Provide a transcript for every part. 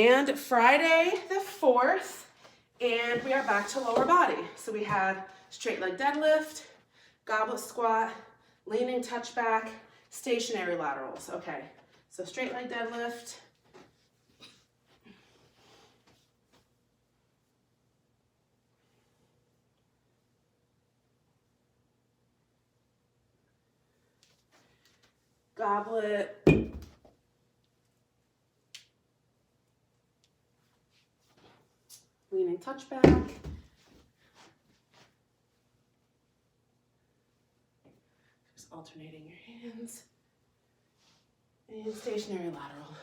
And Friday the 4th, and we are back to lower body. So we had straight leg deadlift, goblet squat, leaning touchback, stationary laterals. Okay, so straight leg deadlift. Goblet. Leaning touchback. Just alternating your hands. And stationary lateral.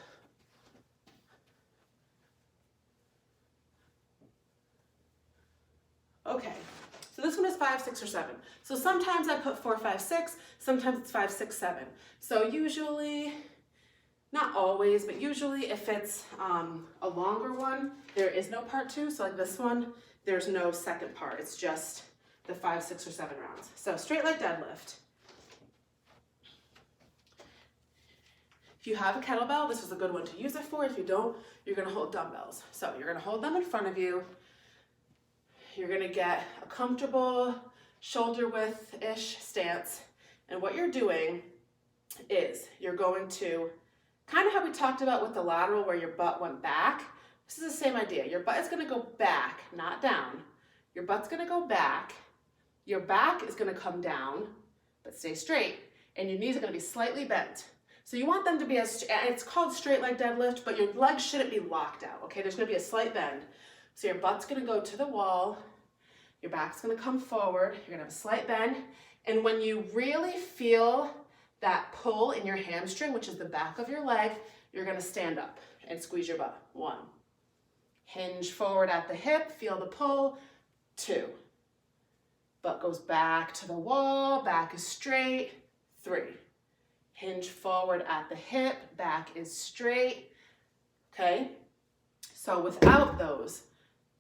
Okay, so this one is 5, 6, or 7. So sometimes I put 4, 5, 6, sometimes it's 5, 6, 7. So usually, not always, but usually if it's a longer one, there is no part 2. So like this one, there's no second part. It's just the 5, 6, or 7 rounds. So straight leg deadlift. If you have a kettlebell, this is a good one to use it for. If you don't, you're gonna hold dumbbells. So you're gonna hold them in front of you. You're gonna get a comfortable shoulder width-ish stance. And what you're doing is you're going to, kind of how we talked about with the lateral where your butt went back, this is the same idea. Your butt is gonna go back, not down. Your butt's gonna go back. Your back is gonna come down, but stay straight. And your knees are gonna be slightly bent. So you want them to be as, and it's called straight leg deadlift, but your legs shouldn't be locked out, okay? There's gonna be a slight bend. So your butt's gonna go to the wall, your back's gonna come forward, you're gonna have a slight bend, and when you really feel that pull in your hamstring, which is the back of your leg, you're gonna stand up and squeeze your butt. 1. Hinge forward at the hip, feel the pull. 2. Butt goes back to the wall, back is straight. 3. Hinge forward at the hip, back is straight. Okay? So without those,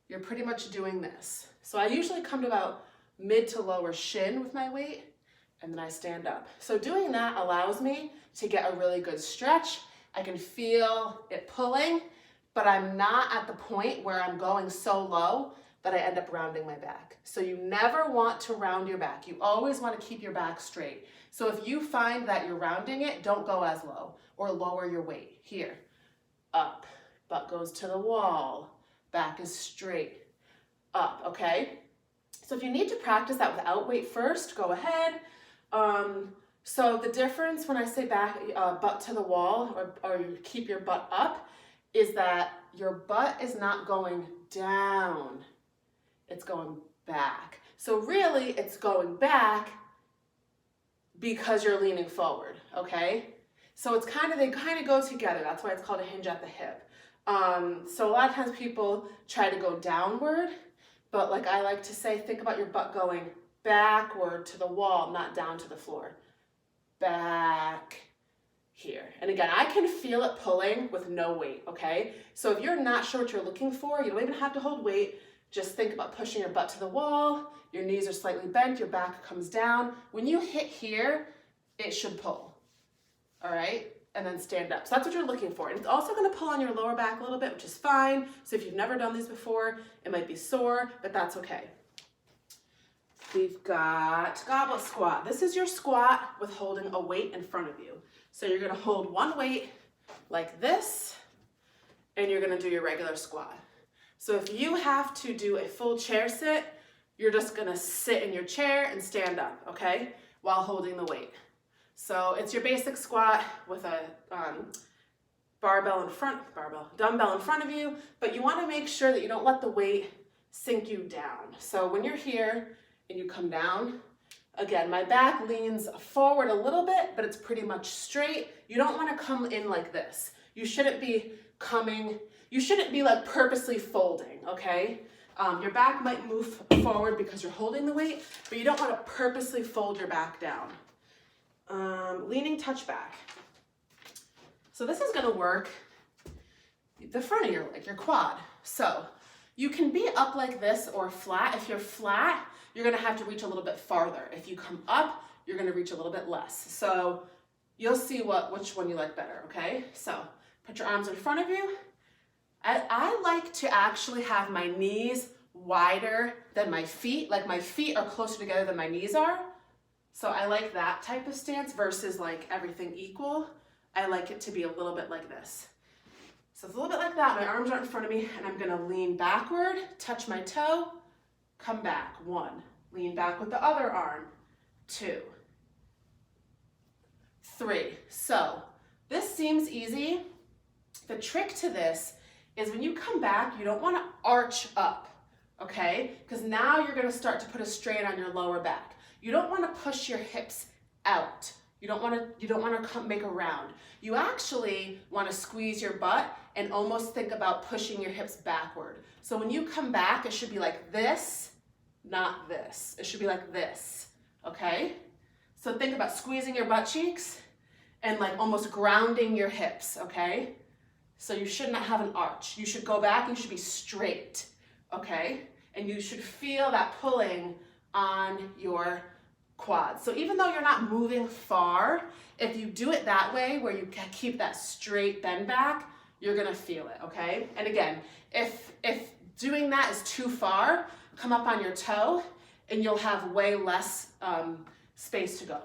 you're pretty much doing this. So I usually come to about mid to lower shin with my weight, and then I stand up. So doing that allows me to get a really good stretch. I can feel it pulling, but I'm not at the point where I'm going so low that I end up rounding my back. So you never want to round your back. You always want to keep your back straight. So if you find that you're rounding it, don't go as low or lower your weight. Here, up, butt goes to the wall, back is straight, up, okay? So if you need to practice that without weight first, go ahead. So the difference when I say back, butt to the wall, or you keep your butt up, is that your butt is not going down, it's going back. So really it's going back because you're leaning forward, okay? So it's they kind of go together. That's why it's called a hinge at the hip. So a lot of times people try to go downward, but like I like to say, think about your butt going backward to the wall, not down to the floor. Back here. And again, I can feel it pulling with no weight, okay? So if you're not sure what you're looking for, you don't even have to hold weight. Just think about pushing your butt to the wall. Your knees are slightly bent, your back comes down. When you hit here, it should pull, all right? And then stand up. So that's what you're looking for. And it's also gonna pull on your lower back a little bit, which is fine. So if you've never done these before, it might be sore, but that's okay. We've got goblet squat. This is your squat with holding a weight in front of you. So you're gonna hold one weight like this, and you're gonna do your regular squat. So if you have to do a full chair sit, you're just gonna sit in your chair and stand up, okay? While holding the weight. So it's your basic squat with a dumbbell in front of you, but you wanna make sure that you don't let the weight sink you down. So when you're here and you come down, again, my back leans forward a little bit, but it's pretty much straight. You don't wanna come in like this. You shouldn't be like purposely folding, okay? Your back might move forward because you're holding the weight, but you don't wanna purposely fold your back down. Leaning touchback. So this is gonna work the front of your leg, your quad. So you can be up like this or flat. If you're flat, you're gonna have to reach a little bit farther. If you come up, you're gonna reach a little bit less. So you'll see which one you like better, okay? So put your arms in front of you. like to actually have my knees wider than my feet, like my feet are closer together than my knees are. So I like that type of stance versus like everything equal. I like it to be a little bit like this. So it's a little bit like that. My arms are in front of me and I'm gonna lean backward, touch my toe, come back. 1, lean back with the other arm. 2, 3. So this seems easy. The trick to this is when you come back, you don't wanna arch up, okay? Because now you're gonna start to put a strain on your lower back. You don't wanna push your hips out. You don't wanna make a round. You actually wanna squeeze your butt and almost think about pushing your hips backward. So when you come back, it should be like this, not this. It should be like this, okay? So think about squeezing your butt cheeks and like almost grounding your hips, okay? So you should not have an arch. You should go back, you should be straight, okay? And you should feel that pulling on your quads. So even though you're not moving far, if you do it that way, where you keep that straight bend back, you're gonna feel it, okay? And again, if doing that is too far, come up on your toe and you'll have way less space to go.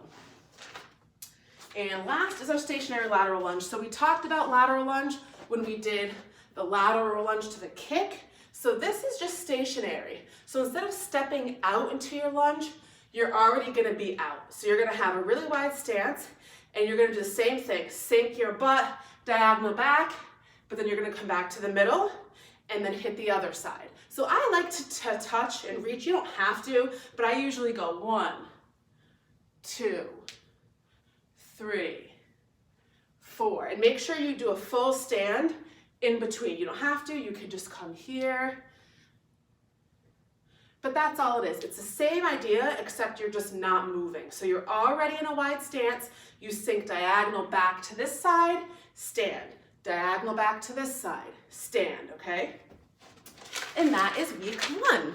And last is our stationary lateral lunge. So we talked about lateral lunge when we did the lateral lunge to the kick. So this is just stationary. So instead of stepping out into your lunge, you're already gonna be out. So you're gonna have a really wide stance and you're gonna do the same thing. Sink your butt, diagonal back, but then you're gonna come back to the middle and then hit the other side. So I like to touch and reach. You don't have to, but I usually go 1, 2, 3, 4. And make sure you do a full stand in between. You don't have to, you can just come here. But that's all it is. It's the same idea, except you're just not moving. So you're already in a wide stance. You sink diagonal back to this side, stand. Diagonal back to this side, stand, okay? And that is week 1.